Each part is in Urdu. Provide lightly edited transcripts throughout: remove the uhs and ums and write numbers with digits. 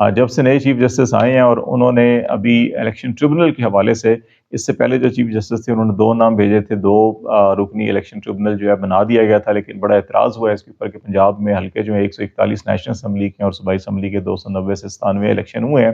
جب سے نئے چیف جسٹس آئے ہیں اور انہوں نے ابھی الیکشن ٹریبونل کے حوالے سے، اس سے پہلے جو چیف جسٹس تھے انہوں نے 2 نام بھیجے تھے، 2 رکنی الیکشن ٹریبونل جو ہے بنا دیا گیا تھا، لیکن بڑا اعتراض ہوا ہے اس کے اوپر کہ پنجاب میں حلقے جو ہیں 141 نیشنل اسمبلی کے اور صوبائی اسمبلی کے 290 سے 97 الیکشن ہوئے ہیں،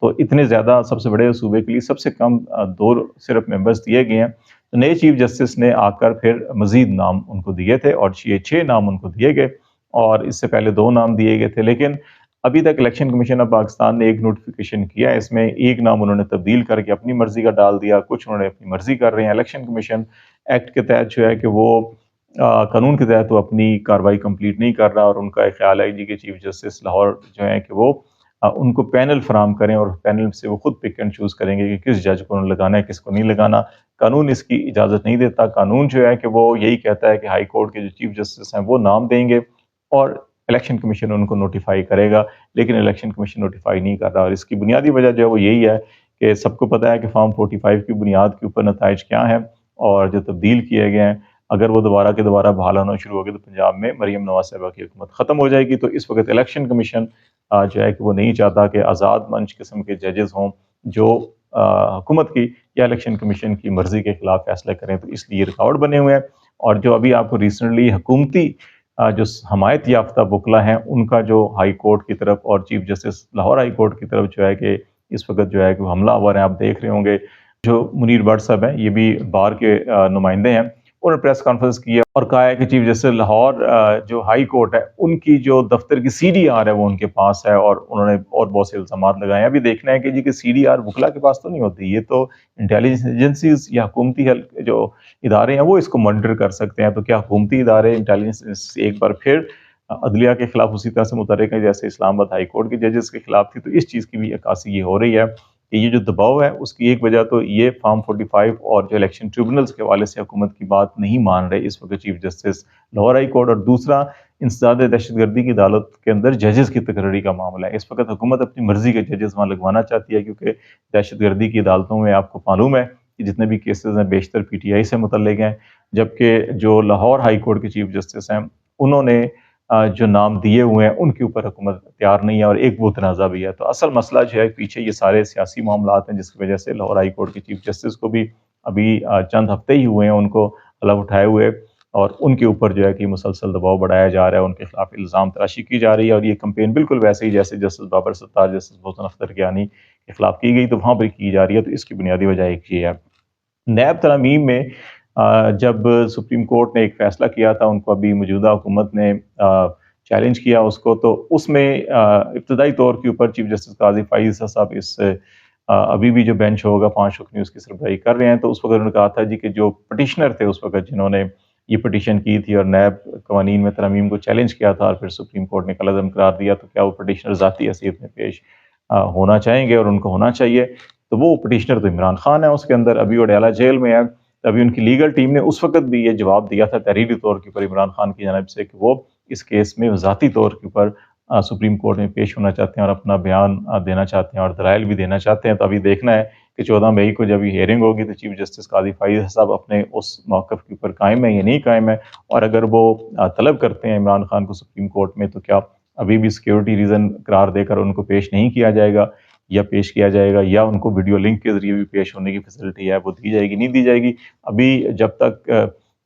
تو اتنے زیادہ سب سے بڑے صوبے کے لیے سب سے کم 2 صرف ممبرز دیے گئے ہیں۔ تو نئے چیف جسٹس نے آ کر پھر مزید نام ان کو دیے تھے اور یہ 6 نام ان کو دیے گئے، اور اس سے پہلے 2 نام دیے گئے تھے، لیکن ابھی تک الیکشن کمیشن آف پاکستان نے ایک نوٹیفیکیشن کیا ہے، اس میں ایک نام انہوں نے تبدیل کر کے اپنی مرضی کا ڈال دیا، کچھ انہوں نے اپنی مرضی کر رہے ہیں۔ الیکشن کمیشن ایکٹ کے تحت جو ہے کہ وہ قانون کے تحت وہ اپنی کارروائی کمپلیٹ نہیں کر رہا، اور ان کا ایک خیال ہے جی کہ چیف جسٹس لاہور جو ہیں کہ وہ ان کو پینل فراہم کریں اور پینل سے وہ خود پک اینڈ چوز کریں گے کہ کس جج کو انہوں نے لگانا ہے، کس کو نہیں لگانا۔ قانون اس کی اجازت نہیں دیتا، قانون جو ہے کہ وہ یہی کہتا ہے کہ ہائی کورٹ کے جو چیف جسٹس ہیں وہ نام دیں گے اور الیکشن کمیشن ان کو نوٹیفائی کرے گا، لیکن الیکشن کمیشن نوٹیفائی نہیں کر رہا، اور اس کی بنیادی وجہ جو ہے وہ یہی ہے کہ سب کو پتہ ہے کہ فارم 45 کی بنیاد کے اوپر نتائج کیا ہیں، اور جو تبدیل کیے گئے ہیں اگر وہ دوبارہ کے دوبارہ بحال ہونا شروع ہو گئے تو پنجاب میں مریم نواز صاحبہ کی حکومت ختم ہو جائے گی۔ تو اس وقت الیکشن کمیشن جو ہے کہ وہ نہیں چاہتا کہ آزاد منچ قسم کے ججز ہوں جو حکومت کی یا الیکشن کمیشن کی مرضی کے خلاف فیصلے کریں، تو اس لیے رکاوٹ بنے ہوئے ہیں۔ اور جو ابھی آپ کو ریسنٹلی حکومتی جو حمایت یافتہ وکلا ہیں ان کا جو ہائی کورٹ کی طرف اور chief justice Lahore high court کی طرف جو ہے کہ اس وقت جو ہے کہ وہ حملہ آور ہیں، آپ دیکھ رہے ہوں گے، جو منیر بٹ صاحب ہیں یہ بھی بار کے نمائندے ہیں، انہوں نے پریس کانفرنس کی ہے اور کہا ہے کہ چیف جسٹس لاہور جو ہائی کورٹ ہے ان کی جو دفتر کی سی ڈی آر ہے وہ ان کے پاس ہے، اور انہوں نے اور بہت سے الزامات لگائے ہیں۔ ابھی دیکھنا ہے کہ جی کہ سی ڈی آر وکلا کے پاس تو نہیں ہوتی، یہ تو انٹیلیجنس ایجنسیز یا حکومتی جو ادارے ہیں وہ اس کو مانیٹر کر سکتے ہیں۔ تو کیا حکومتی ادارے انٹیلیجنس ایک بار پھر عدلیہ کے خلاف اسی طرح سے متحرک ہیں جیسے اسلام آباد ہائی کورٹ کے ججز کے خلاف تھی؟ تو اس چیز کی بھی عکاسی یہ ہو رہی ہے کہ یہ جو دباؤ ہے اس کی ایک وجہ تو یہ فارم 45 اور جو الیکشن ٹریبونلز کے حوالے سے حکومت کی بات نہیں مان رہے اس وقت chief justice Lahore high court, اور دوسرا انسداد دہشت گردی کی عدالت کے اندر ججز کی تقرری کا معاملہ ہے۔ اس وقت حکومت اپنی مرضی کے ججز وہاں لگوانا چاہتی ہے، کیونکہ دہشت گردی کی عدالتوں میں آپ کو معلوم ہے کہ جتنے بھی کیسز ہیں بیشتر پی ٹی آئی سے متعلق ہیں، جبکہ جو لاہور ہائی کورٹ کے چیف جسٹس ہیں انہوں نے جو نام دیے ہوئے ہیں ان کے اوپر حکومت تیار نہیں ہے، اور ایک وہ تنازع بھی ہے۔ تو اصل مسئلہ جو ہے پیچھے یہ سارے سیاسی معاملات ہیں جس کی وجہ سے لاہور ہائی کورٹ کے چیف جسٹس کو بھی ابھی چند ہفتے ہی ہوئے ہیں ان کو حلف اٹھائے ہوئے، اور ان کے اوپر جو ہے کہ مسلسل دباؤ بڑھایا جا رہا ہے، ان کے خلاف الزام تراشی کی جا رہی ہے، اور یہ کمپین بالکل ویسے ہی جیسے جسٹس بابر ستار، جسٹس محسن اختر کیانی کے خلاف کی گئی تو وہاں پر کی جا رہی ہے۔ تو اس کی بنیادی وجہ ایک یہ ہے۔ نیب ترامیم میں جب سپریم کورٹ نے ایک فیصلہ کیا تھا، ان کو ابھی موجودہ حکومت نے چیلنج کیا اس کو، تو اس میں ابتدائی طور کے اوپر چیف جسٹس قاضی فائز صاحب اس ابھی بھی جو بینچ ہوگا 5 رکنی اس کی سربراہی کر رہے ہیں، تو اس وقت انہوں نے کہا تھا جی کہ جو پٹیشنر تھے اس وقت جنہوں نے یہ پٹیشن کی تھی اور نیب قوانین میں ترامیم کو چیلنج کیا تھا اور پھر سپریم کورٹ نے کالعدم قرار دیا، تو کیا وہ پٹیشنر ذاتی حیثیت میں پیش ہونا چاہیں گے اور ان کو ہونا چاہیے؟ تو وہ پٹیشنر تو عمران خان ہے اس کے اندر، ابھی وڈیالہ جیل میں ہے۔ ابھی ان کی لیگل ٹیم نے اس وقت بھی یہ جواب دیا تھا تحریری طور کے اوپر عمران خان کی جانب سے کہ وہ اس کیس میں ذاتی طور کے اوپر سپریم کورٹ میں پیش ہونا چاہتے ہیں اور اپنا بیان دینا چاہتے ہیں اور دلائل بھی دینا چاہتے ہیں۔ تو ابھی دیکھنا ہے کہ 14 مئی کو جب یہ ہیئرنگ ہوگی تو چیف جسٹس قاضی فائز صاحب اپنے اس موقف کے اوپر قائم ہے یا نہیں قائم ہے، اور اگر وہ طلب کرتے ہیں عمران خان کو سپریم کورٹ میں تو کیا ابھی بھی سیکیورٹی ریزن قرار دے کر ان کو پیش نہیں کیا جائے گا یا پیش کیا جائے گا، یا ان کو ویڈیو لنک کے ذریعے بھی پیش ہونے کی فیسلٹی ہے وہ دی جائے گی نہیں دی جائے گی؟ ابھی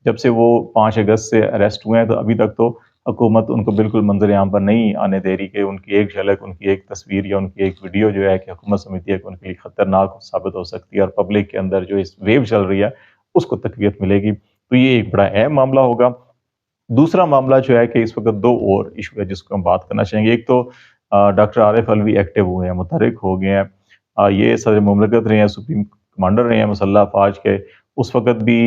جب سے وہ 5 اگست سے اریسٹ ہوئے ہیں تو ابھی تک تو حکومت ان کو بالکل منظر عام پر نہیں آنے دے رہی کہ ان کی ایک جھلک، ان کی ایک تصویر یا ان کی ایک ویڈیو جو ہے کہ حکومت سمجھتی ہے کہ ان کے لیے خطرناک ثابت ہو سکتی ہے اور پبلک کے اندر جو اس ویو چل رہی ہے اس کو تقویت ملے گی۔ تو یہ ایک بڑا اہم معاملہ ہوگا۔ دوسرا معاملہ جو ہے کہ اس وقت 2 اور ایشو ہے جس کو ہم بات کرنا چاہیں گے۔ ایک تو ڈاکٹر عارف علوی ایکٹیو ہوئے ہیں، متحرک ہو گئے ہیں، یہ صدر مملکت رہے ہیں، سپریم کمانڈر رہے ہیں مسلح افواج کے، اس وقت بھی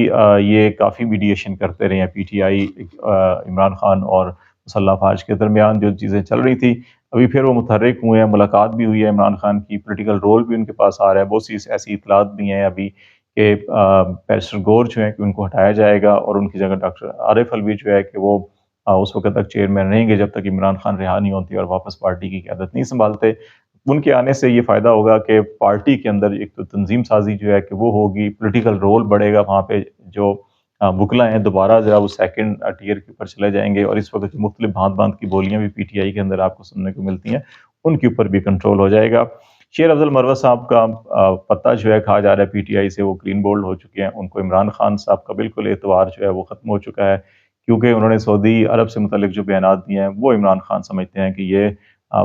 یہ کافی میڈیشن کرتے رہے ہیں P T I Imran Khan اور مسلح افواج کے درمیان جو چیزیں چل رہی تھی۔ ابھی پھر وہ متحرک ہوئے ہیں، ملاقات بھی ہوئی ہے عمران خان کی، پولیٹیکل رول بھی ان کے پاس آ رہا ہے، بہت سی ایسی اطلاعات بھی ہیں ابھی کہ بیرسٹر گور جو ہیں کہ ان کو ہٹایا جائے گا اور ان کی جگہ ڈاکٹر عارف علوی جو ہے کہ وہ اس وقت تک چیئرمین رہیں گے جب تک عمران خان رہا نہیں ہوتی اور واپس پارٹی کی قیادت نہیں سنبھالتے۔ ان کے آنے سے یہ فائدہ ہوگا کہ پارٹی کے اندر ایک تو تنظیم سازی جو ہے کہ وہ ہوگی، پولیٹیکل رول بڑھے گا، وہاں پہ جو وکلا ہیں دوبارہ ذرا وہ سیکنڈ ٹیئر کے اوپر چلے جائیں گے، اور اس وقت مختلف بھانت بھانت کی بولیاں بھی پی ٹی آئی کے اندر آپ کو سننے کو ملتی ہیں ان کے اوپر بھی کنٹرول ہو جائے گا۔ شیر افضل مروت صاحب کا پتہ جو ہے کہا جا رہا ہے پی ٹی آئی سے وہ کلین بولڈ ہو چکے ہیں، ان کو عمران خان صاحب کا بالکل اعتبار جو ہے وہ ختم ہو چکا ہے، کیونکہ انہوں نے سعودی عرب سے متعلق جو بیانات دیے ہیں وہ عمران خان سمجھتے ہیں کہ یہ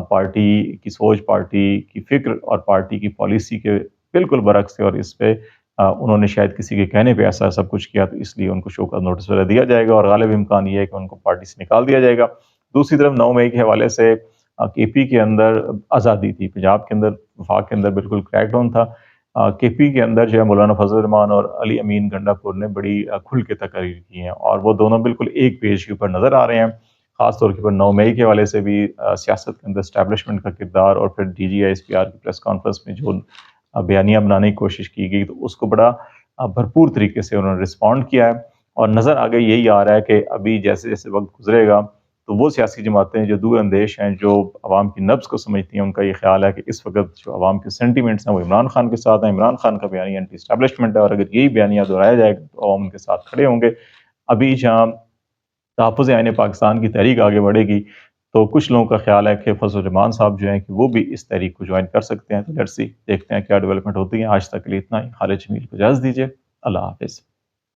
پارٹی کی سوچ، پارٹی کی فکر اور پارٹی کی پالیسی کے بالکل برعکس ہے، اور اس پہ انہوں نے شاید کسی کے کہنے پہ ایسا سب کچھ کیا، تو اس لیے ان کو شو کا نوٹس وغیرہ دیا جائے گا، اور غالب امکان یہ ہے کہ ان کو پارٹی سے نکال دیا جائے گا۔ دوسری طرف 9 مئی کے حوالے سے کے پی کے اندر آزادی تھی، پنجاب کے اندر وفاق کے اندر بالکل کریک ڈاؤن تھا، کے پی کے اندر جو ہے مولانا فضل الرحمان اور علی امین گنڈا پور نے بڑی کھل کے تقاریر کی ہیں، اور وہ دونوں بالکل ایک پیج کے اوپر نظر آ رہے ہیں، خاص طور کے اوپر 9 مئی کے حوالے سے بھی سیاست کے اندر اسٹیبلشمنٹ کا کردار، اور پھر D G I S P R کی پریس کانفرنس میں جو بیانیہ بنانے کی کوشش کی گئی تو اس کو بڑا بھرپور طریقے سے انہوں نے رسپونڈ کیا ہے، اور نظر آگے یہی آ رہا ہے کہ ابھی جیسے جیسے وقت گزرے گا تو وہ سیاسی جماعتیں جو دور اندیش ہیں، جو عوام کی نبض کو سمجھتی ہیں، ان کا یہ خیال ہے کہ اس وقت جو عوام کے سینٹیمنٹس ہیں وہ عمران خان کے ساتھ ہیں، عمران خان کا بیانیہ اینٹی اسٹیبلشمنٹ ہے، اور اگر یہی بیانیہ دہرایا جائے گا تو عوام ان کے ساتھ کھڑے ہوں گے۔ ابھی جہاں تحفظ آئین پاکستان کی تحریک آگے بڑھے گی تو کچھ لوگوں کا خیال ہے کہ فضل الرحمان صاحب جو ہیں کہ وہ بھی اس تحریک کو جوائن کر سکتے ہیں، تو لیٹس سی، دیکھتے ہیں کیا ڈیولپمنٹ ہوتی ہیں۔ آج تک کے لیے اتنا ہی۔ خالد جمیل کو اجازت دیجیے، اللہ حافظ۔